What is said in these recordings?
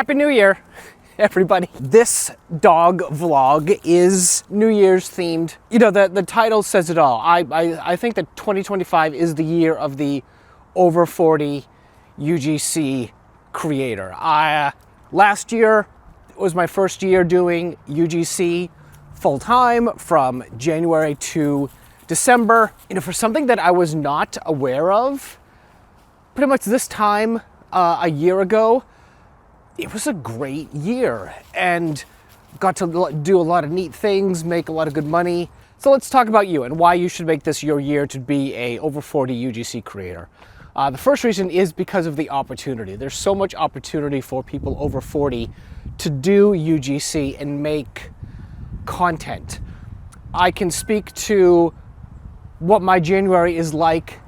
Happy New Year, everybody. This dog vlog is New Year's themed. You know, the title says it all. I think that 2025 is the year of the over 40 UGC creator. Last year was my first year doing UGC full-time from January to December. You know, for something that I was not aware of, pretty much this time a year ago, it was a great year and got to do a lot of neat things, make a lot of good money. So let's talk about you and why you should make this your year to be a over 40 UGC creator. The first reason is because of the opportunity. There's so much opportunity for people over 40 to do UGC and make content. I can speak to what my January is like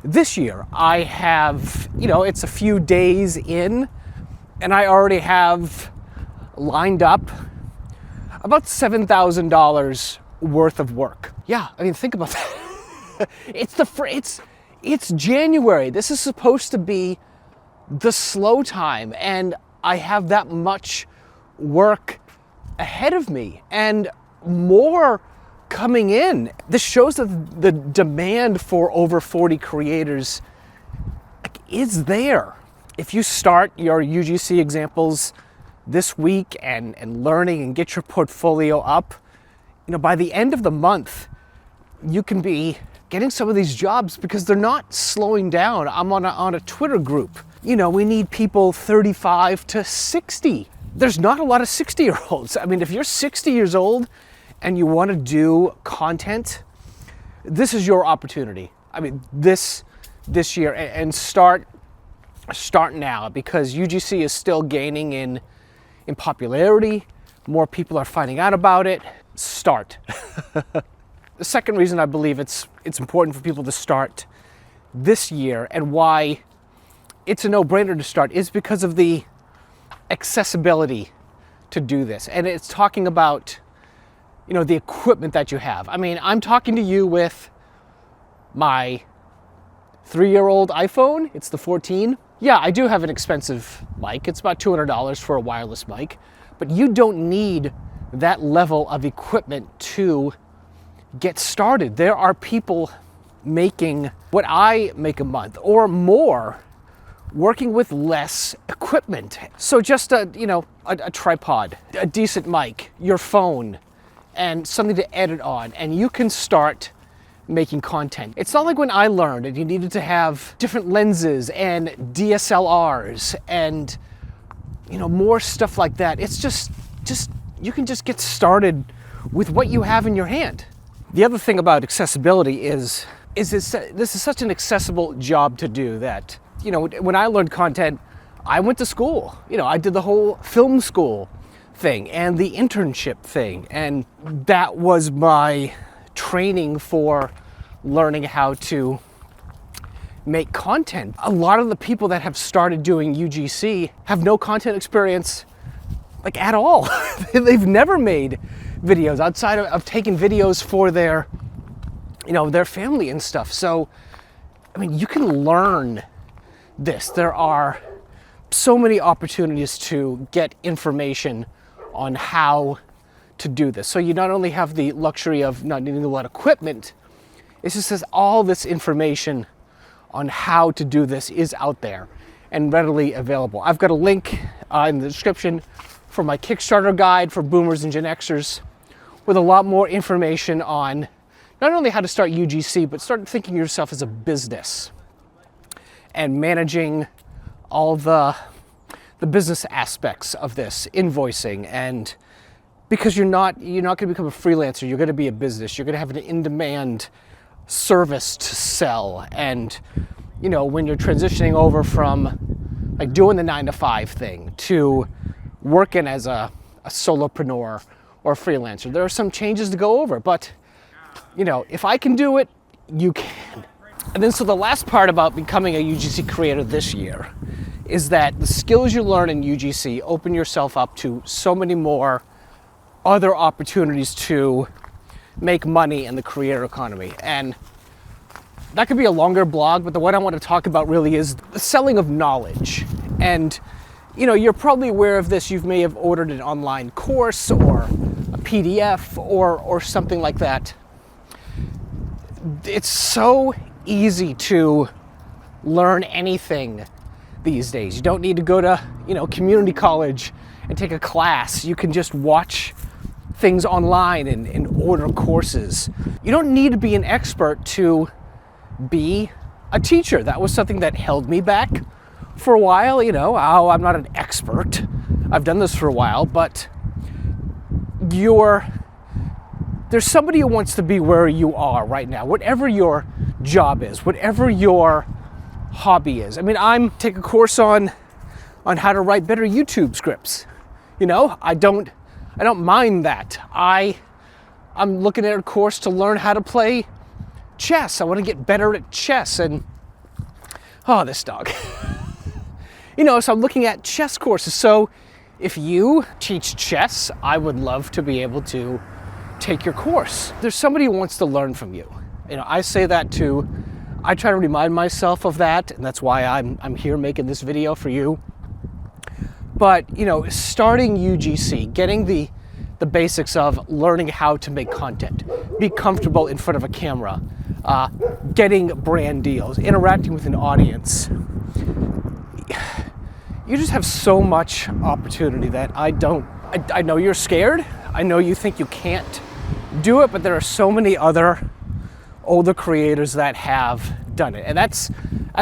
this year. I have, you know, it's a few days in, and I already have lined up about $7,000 worth of work. Yeah, I mean, think about that. It's January. This is supposed to be the slow time, and I have that much work ahead of me and more coming in. This shows that the demand for over 40 creators is there. If you start your UGC examples this week and learning and get your portfolio up, you know, by the end of the month, you can be getting some of these jobs because they're not slowing down. I'm on a Twitter group. You know, we need people 35 to 60. There's not a lot of 60-year-olds. I mean, if you're 60 years old and you want to do content, this is your opportunity. I mean, this year, and start now, because UGC is still gaining in popularity. More people are finding out about it. Start. The second reason I believe it's important for people to start this year and why it's a no-brainer to start is because of the accessibility to do this. And it's talking about, you know, the equipment that you have. I mean, I'm talking to you with my 3-year-old iPhone. It's the 14. Yeah, I do have an expensive mic. It's about $200 for a wireless mic, but you don't need that level of equipment to get started. There are people making what I make a month or more working with less equipment. So just a tripod, a decent mic, your phone, and something to edit on, and you can start making content. It's not like when I learned and you needed to have different lenses and DSLRs and, you know, more stuff like that. It's just you can just get started with what you have in your hand. The other thing about accessibility is this is such an accessible job to do that, you know, when I learned content, I went to school. You know, I did the whole film school thing and the internship thing, and that was my training for learning how to make content. A lot of the people that have started doing UGC have no content experience, like, at all. They've never made videos outside of taking videos for their, you know, their family and stuff. So, I mean, you can learn this. There are so many opportunities to get information on how to do this. So you not only have the luxury of not needing a lot of equipment, it just says all this information on how to do this is out there and readily available. I've got a link in the description for my Kickstarter guide for boomers and Gen Xers with a lot more information on not only how to start UGC, but start thinking of yourself as a business and managing all the business aspects of this, invoicing, and because you're not going to become a freelancer, you're going to be a business. You're going to have an in-demand service to sell. And, you know, when you're transitioning over from like doing the 9-to-5 thing to working as a solopreneur or a freelancer, there are some changes to go over, but, you know, if I can do it, you can. And then so the last part about becoming a UGC creator this year is that the skills you learn in UGC open yourself up to so many more other opportunities to make money in the creator economy. And that could be a longer blog, but the one I want to talk about really is the selling of knowledge. And You know, you're probably aware of this. You may have ordered an online course or a PDF or something like that. It's so easy to learn anything these days. You don't need to go to, community college and take a class. You can just watch things online and order courses. You don't need to be an expert to be a teacher. That was something that held me back for a while. I'm not an expert. I've done this for a while, but there's somebody who wants to be where you are right now, whatever your job is, whatever your hobby is. I mean, I'm taking a course on how to write better YouTube scripts. I don't mind that. I'm looking at a course to learn how to play chess. I want to get better at chess. And this dog. So I'm looking at chess courses. So if you teach chess, I would love to be able to take your course. There's somebody who wants to learn from you. I say that too. I try to remind myself of that, and that's why I'm here making this video for you. But, starting UGC, getting the basics of learning how to make content, be comfortable in front of a camera, getting brand deals, interacting with an audience. You just have so much opportunity that I know you're scared. I know you think you can't do it, but there are so many other older creators that have done it. And that's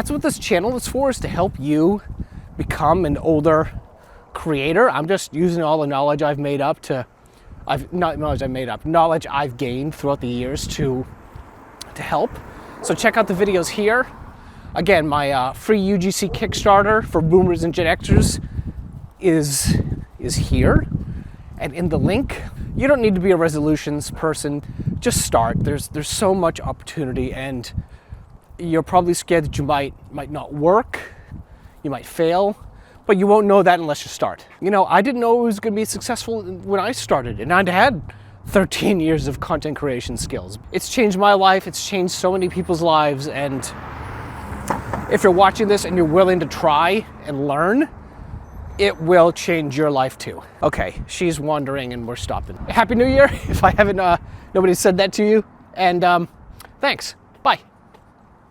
what this channel is for, is to help you become an older creator. I'm just using all the knowledge I've knowledge I've gained throughout the years to help. So check out the videos here. Again, my free UGC Kickstarter for Boomers and Gen Xers is here, and in the link. You don't need to be a resolutions person. Just start. There's so much opportunity, and you're probably scared that you might not work. You might fail, but you won't know that unless you start. I didn't know it was going to be successful when I started, and I'd had 13 years of content creation skills. It's changed my life. It's changed so many people's lives, and if you're watching this and you're willing to try and learn, it will change your life too. Okay, she's wandering and we're stopping. Happy New Year, if I haven't, nobody said that to you. And thanks.